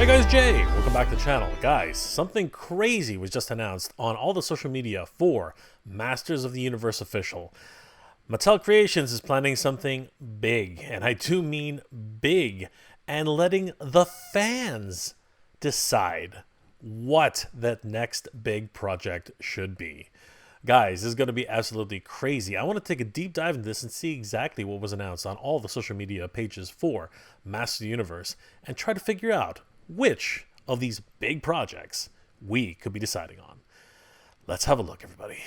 Hey guys, Jay! Welcome back to the channel. Guys, something crazy was just announced on all the social media for Masters of the Universe Official. Mattel Creations is planning something big, and I do mean big, and letting the fans decide what that next big project should be. Guys, this is going to be absolutely crazy. I want to take a deep dive into this and see exactly what was announced on all the social media pages for Masters of the Universe and try to figure out which of these big projects we could be deciding on. Let's have a look, everybody.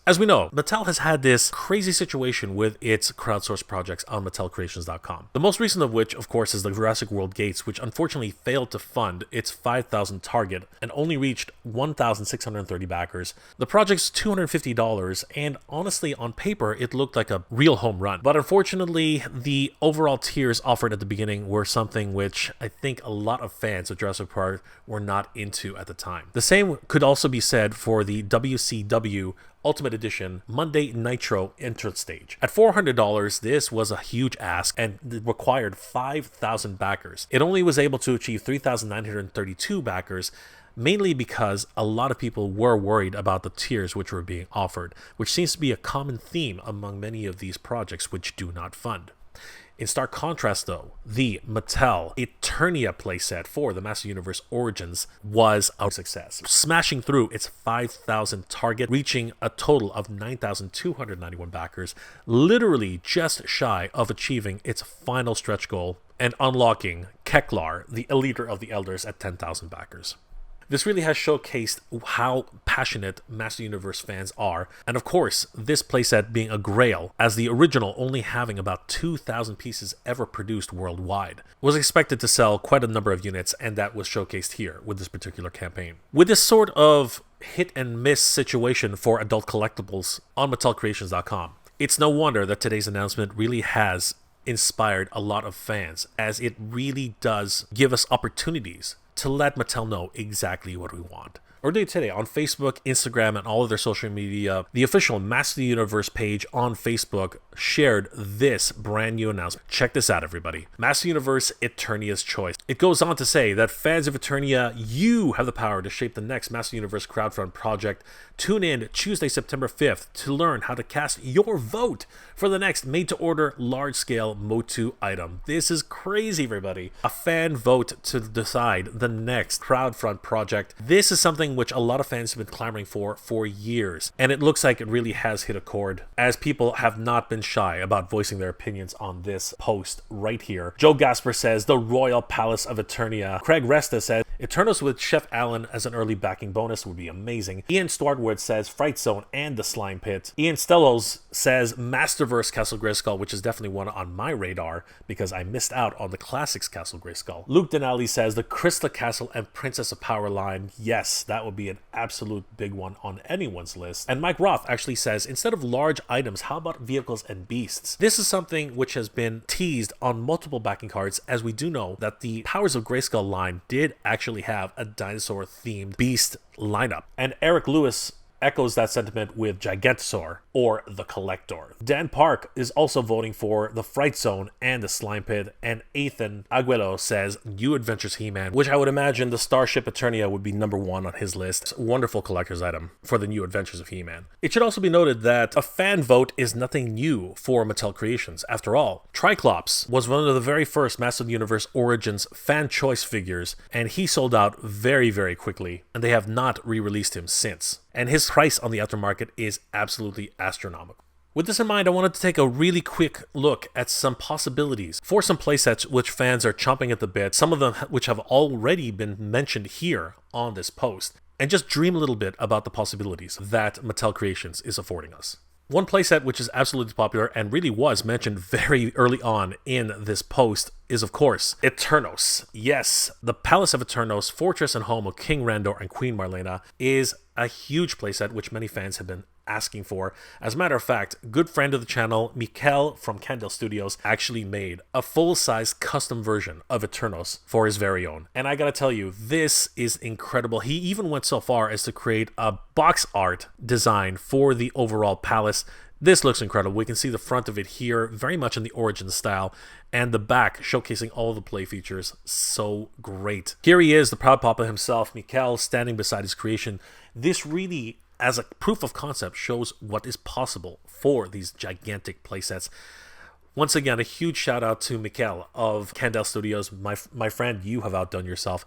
As we know, Mattel has had this crazy situation with its crowdsourced projects on MattelCreations.com. The most recent of which, of course, is the Jurassic World Gates, which unfortunately failed to fund its 5,000 target and only reached 1,630 backers. The project's $250, and honestly, on paper, it looked like a real home run. But unfortunately, the overall tiers offered at the beginning were something which I think a lot of fans of Jurassic Park were not into at the time. The same could also be said for the WCW Ultimate Edition Monday Nitro entrance stage. At $400, this was a huge ask and required 5,000 backers. It only was able to achieve 3,932 backers, mainly because a lot of people were worried about the tiers which were being offered, which seems to be a common theme among many of these projects which do not fund. In stark contrast, though, the Mattel Eternia playset for the Master Universe Origins was a success, smashing through its 5,000 target, reaching a total of 9,291 backers, literally just shy of achieving its final stretch goal and unlocking Keklar, the leader of the Elders, at 10,000 backers. This really has showcased how passionate Master Universe fans are, and of course, this playset being a grail, as the original only having about 2,000 pieces ever produced worldwide, was expected to sell quite a number of units, and that was showcased here with this particular campaign. With this sort of hit and miss situation for adult collectibles on MattelCreations.com, it's no wonder that today's announcement really has inspired a lot of fans, as it really does give us opportunities to let Mattel know exactly what we want. Earlier today on Facebook, Instagram, and all of their social media, the official Master of the Universe page on Facebook shared this brand new announcement. Check this out, everybody. Master Universe Eternia's Choice. It goes on to say that fans of Eternia, you have the power to shape the next Master Universe crowdfund project. Tune in Tuesday, September 5th to learn how to cast your vote for the next made-to-order large-scale MOTU item. This is crazy, everybody. A fan vote to decide the next crowdfund project. This is something which a lot of fans have been clamoring for years, and it looks like it really has hit a chord, as people have not been shy about voicing their opinions on this post right here. Joe Gasper says, the Royal Palace of Eternia. Craig Resta says, Eternos with Chef Allen as an early backing bonus would be amazing. Ian Swartwood says, Fright Zone and the Slime Pit. Ian Stellos says, Masterverse Castle Grayskull, which is definitely one on my radar, because I missed out on the classics Castle Grayskull. Luke Denali says, the Crystal Castle and Princess of Power line. Yes, that would be an absolute big one on anyone's list. And Mike Roth actually says, instead of large items, how about vehicles and beasts? This is something which has been teased on multiple backing cards, as we do know that the Powers of Grayskull line did actually have a dinosaur-themed beast lineup. And Eric Lewis echoes that sentiment with Gigantosaurus or the Collector. Dan Park is also voting for the Fright Zone and the Slime Pit, and Ethan Aguelo says New Adventures He-Man, which I would imagine the Starship Eternia would be number one on his list. Wonderful collector's item for the New Adventures of He-Man. It should also be noted that a fan vote is nothing new for Mattel Creations. After all, Triclops was one of the very first Master of the Universe Origins fan choice figures, and he sold out very, very quickly, and they have not re-released him since. And his price on the aftermarket is absolutely astronomical. With this in mind, I wanted to take a really quick look at some possibilities for some playsets which fans are chomping at the bit, some of them which have already been mentioned here on this post, and just dream a little bit about the possibilities that Mattel Creations is affording us. One playset which is absolutely popular and really was mentioned very early on in this post is, of course, Eternos. Yes, the Palace of Eternos, fortress and home of King Randor and Queen Marlena, is a huge playset which many fans have been asking for. As a matter of fact, good friend of the channel, Mikkel from Candle Studios, actually made a full-size custom version of Eternos for his very own. And I gotta tell you, this is incredible. He even went so far as to create a box art design for the overall palace This looks incredible. We can see the front of it here, very much in the Origin style, and the back showcasing all the play features. So great. Here he is, the proud papa himself, Mikkel, standing beside his creation. This really, as a proof of concept, shows what is possible for these gigantic playsets. Once again, a huge shout out to Mikkel of Candel Studios. My friend, you have outdone yourself.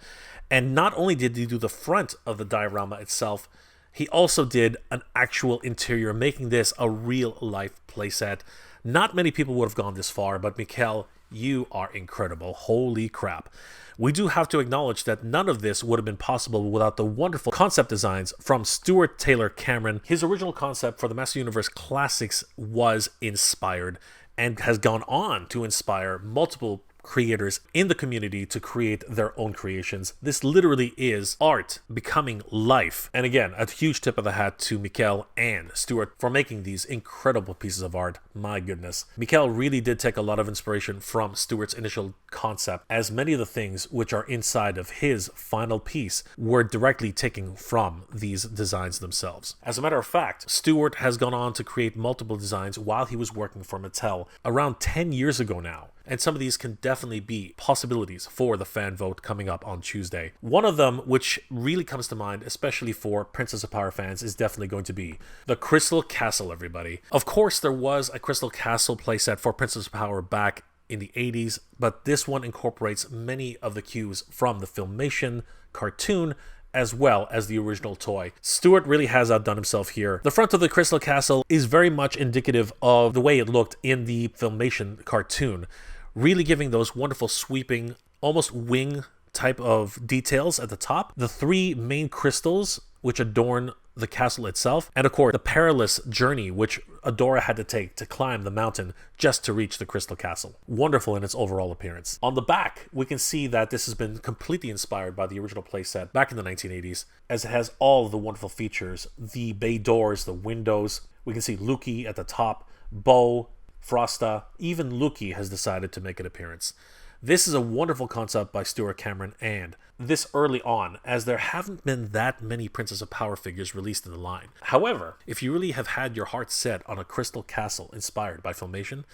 And not only did he do the front of the diorama itself, he also did an actual interior, making this a real-life playset. Not many people would have gone this far, but Mikkel, you are incredible. Holy crap. We do have to acknowledge that none of this would have been possible without the wonderful concept designs from Stuart Taylor Cameron. His original concept for the Master Universe Classics was inspired and has gone on to inspire multiple creators in the community to create their own creations. This literally is art becoming life. And again, a huge tip of the hat to Mikkel and Stuart for making these incredible pieces of art. My goodness. Mikkel really did take a lot of inspiration from Stuart's initial concept, as many of the things which are inside of his final piece were directly taken from these designs themselves. As a matter of fact, Stuart has gone on to create multiple designs while he was working for Mattel around 10 years ago now. And some of these can definitely be possibilities for the fan vote coming up on Tuesday. One of them, which really comes to mind, especially for Princess of Power fans, is definitely going to be the Crystal Castle, everybody. Of course, there was a Crystal Castle playset for Princess of Power back in the 80s, but this one incorporates many of the cues from the Filmation cartoon as well as the original toy. Stuart really has outdone himself here. The front of the Crystal Castle is very much indicative of the way it looked in the Filmation cartoon, really giving those wonderful sweeping, almost wing type of details at the top. The three main crystals which adorn the castle itself, and of course the perilous journey which Adora had to take to climb the mountain just to reach the Crystal Castle. Wonderful in its overall appearance. On the back, we can see that this has been completely inspired by the original playset back in the 1980s, as it has all of the wonderful features, the bay doors, the windows. We can see Luki at the top, Bo, Frosta, even Luki has decided to make an appearance. This is a wonderful concept by Stuart Cameron, and this early on, as there haven't been that many Princess of Power figures released in the line. However, if you really have had your heart set on a Crystal Castle inspired by Filmation,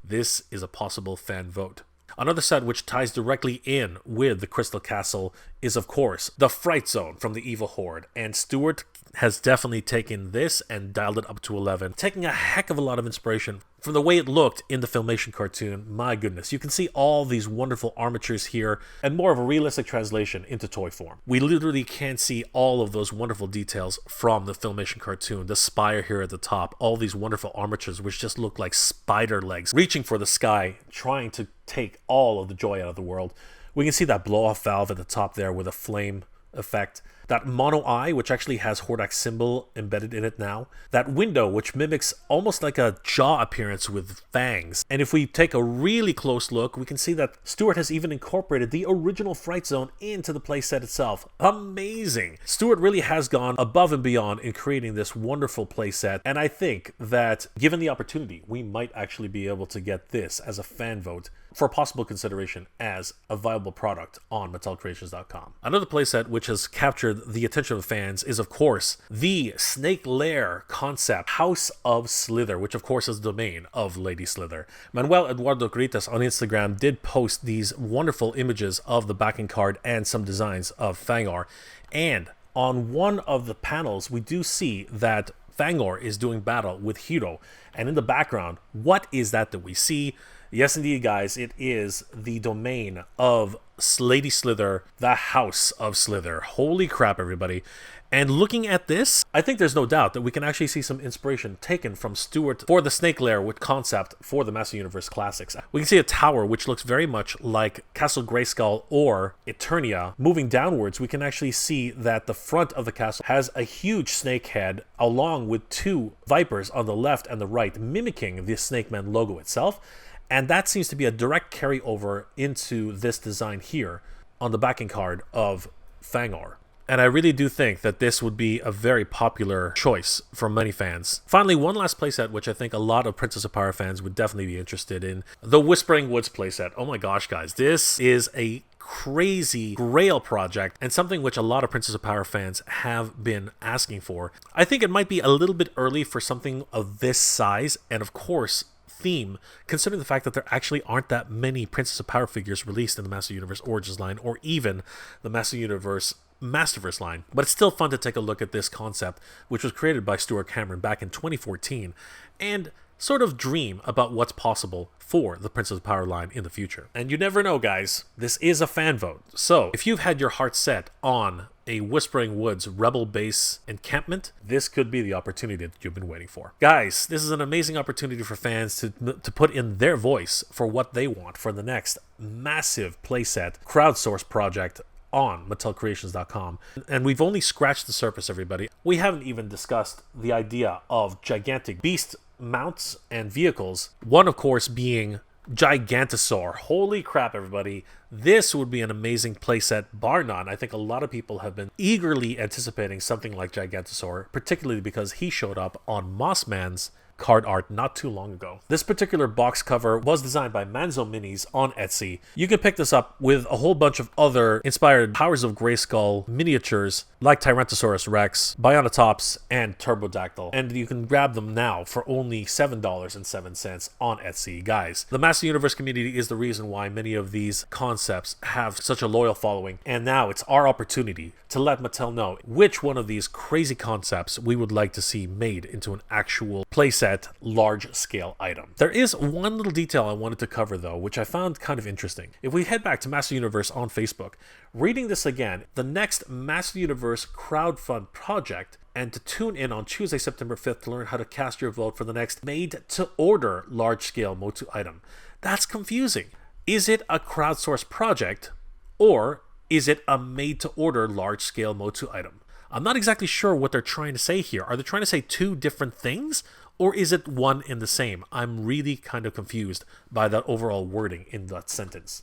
this is a possible fan vote. Another set which ties directly in with the Crystal Castle is, of course, the Fright Zone from the Evil Horde, and Stuart has definitely taken this and dialed it up to 11, taking a heck of a lot of inspiration from the way it looked in the Filmation cartoon. My goodness, you can see all these wonderful armatures here and more of a realistic translation into toy form. We literally can see all of those wonderful details from the Filmation cartoon. The spire here at the top, all these wonderful armatures which just look like spider legs reaching for the sky, trying to take all of the joy out of the world. We can see that blow-off valve at the top there with a flame effect. That mono eye, which actually has Hordak's symbol embedded in it now. That window, which mimics almost like a jaw appearance with fangs. And if we take a really close look, we can see that Stuart has even incorporated the original Fright Zone into the playset itself. Amazing! Stuart really has gone above and beyond in creating this wonderful playset, and I think that, given the opportunity, we might actually be able to get this as a fan vote for possible consideration as a viable product on MattelCreations.com. Another playset which has captured the attention of fans is, of course, the Snake Lair concept House of Slither, which of course is the domain of Lady Slither. Manuel Eduardo Gritas on Instagram did post these wonderful images of the backing card and some designs of Fangor, and on one of the panels we do see that Fangor is doing battle with Hiro, and in the background, what is that we see? Yes, indeed, guys, it is the domain of Lady Slither, the House of Slither. Holy crap, everybody. And looking at this, I think there's no doubt that we can actually see some inspiration taken from Stuart for the Snake Lair with concept for the Master Universe Classics. We can see a tower which looks very much like Castle Grayskull or Eternia. Moving downwards, we can actually see that the front of the castle has a huge snake head along with two vipers on the left and the right, mimicking the Snake Man logo itself. And that seems to be a direct carryover into this design here on the backing card of Fangor. And I really do think that this would be a very popular choice for many fans. Finally, one last playset which I think a lot of Princess of Power fans would definitely be interested in. The Whispering Woods playset. Oh my gosh, guys. This is a crazy grail project and something which a lot of Princess of Power fans have been asking for. I think it might be a little bit early for something of this size and, of course, theme, considering the fact that there actually aren't that many Princess of Power figures released in the Master Universe Origins line or even the Master Universe Masterverse line. But it's still fun to take a look at this concept, which was created by Stuart Cameron back in 2014, and sort of dream about what's possible for the Princess of Power line in the future. And you never know, guys. This is a fan vote. So if you've had your heart set on a Whispering Woods rebel base encampment, this could be the opportunity that you've been waiting for. Guys, this is an amazing opportunity for fans to put in their voice for what they want for the next massive playset crowdsource project on MattelCreations.com. And we've only scratched the surface, everybody. We haven't even discussed the idea of gigantic beast mounts and vehicles. One, of course, being Gigantosaur. Holy crap, everybody. This would be an amazing playset, bar none. I think a lot of people have been eagerly anticipating something like Gigantosaur, particularly because he showed up on Mossman's card art not too long ago. This particular box cover was designed by Manzo Minis on Etsy. You can pick this up with a whole bunch of other inspired Powers of Grayskull miniatures like Tyrannosaurus Rex, Bionatops, and Turbodactyl. And you can grab them now for only $7.07 on Etsy. Guys, the Master Universe community is the reason why many of these concepts have such a loyal following. And now it's our opportunity to let Mattel know which one of these crazy concepts we would like to see made into an actual playset large-scale item. There is one little detail I wanted to cover, though, which I found kind of interesting. If we head back to Master Universe on Facebook, reading this again, the next Master Universe crowdfund project, and to tune in on Tuesday, September 5th to learn how to cast your vote for the next made-to-order large-scale MOTU item. That's confusing. Is it a crowdsourced project, or is it a made-to-order large-scale MOTU item? I'm not exactly sure what they're trying to say here. Are they trying to say two different things? Or is it one and the same? I'm really kind of confused by that overall wording in that sentence.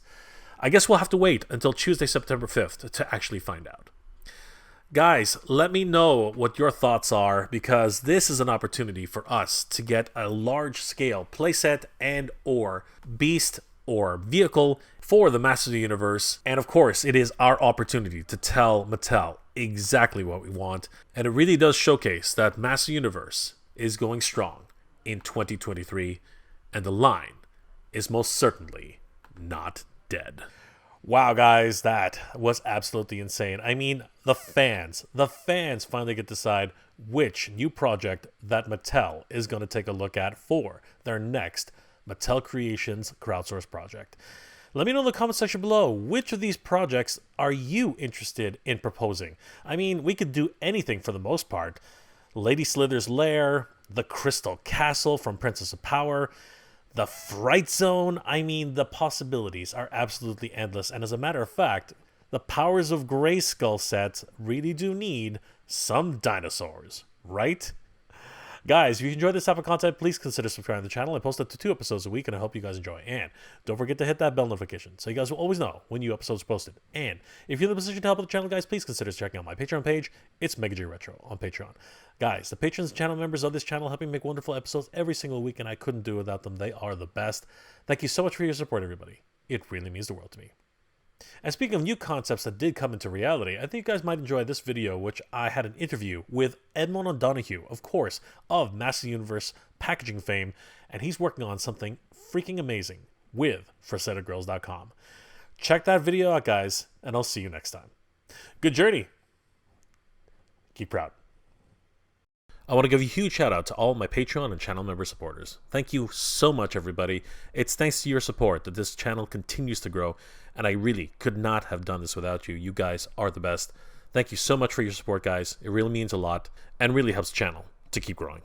I guess we'll have to wait until Tuesday, September 5th to actually find out. Guys, let me know what your thoughts are, because this is an opportunity for us to get a large-scale playset and or beast or vehicle for the Masters of the Universe. And of course, it is our opportunity to tell Mattel exactly what we want. And it really does showcase that Master Universe is going strong in 2023, and the line is most certainly not dead. Wow, guys, that was absolutely insane. I mean, the fans finally get to decide which new project that Mattel is going to take a look at for their next Mattel Creations crowdsource project. Let me know in the comment section below, which of these projects are you interested in proposing? I mean, we could do anything for the most part. Lady Slither's Lair, the Crystal Castle from Princess of Power, the Fright Zone. I mean, the possibilities are absolutely endless. And as a matter of fact, the Powers of Grayskull sets really do need some dinosaurs, right? Guys, if you enjoyed this type of content, please consider subscribing to the channel. I post up to 2 episodes a week, and I hope you guys enjoy. And don't forget to hit that bell notification so you guys will always know when new episodes are posted. And if you're in the position to help with the channel, guys, please consider checking out my Patreon page. It's MegaJ Retro on Patreon. Guys, the patrons and channel members of this channel help me make wonderful episodes every single week, and I couldn't do without them. They are the best. Thank you so much for your support, everybody. It really means the world to me. And speaking of new concepts that did come into reality, I think you guys might enjoy this video, which I had an interview with Edmond O'Donoghue, of course, of Master Universe packaging fame, and he's working on something freaking amazing with ForsetterGirls.com. Check that video out, guys, and I'll see you next time. Good journey. Keep proud. I want to give a huge shout out to all my Patreon and channel member supporters. Thank you so much, everybody. It's thanks to your support that this channel continues to grow, and I really could not have done this without you. You guys are the best. Thank you so much for your support, guys. It really means a lot and really helps the channel to keep growing.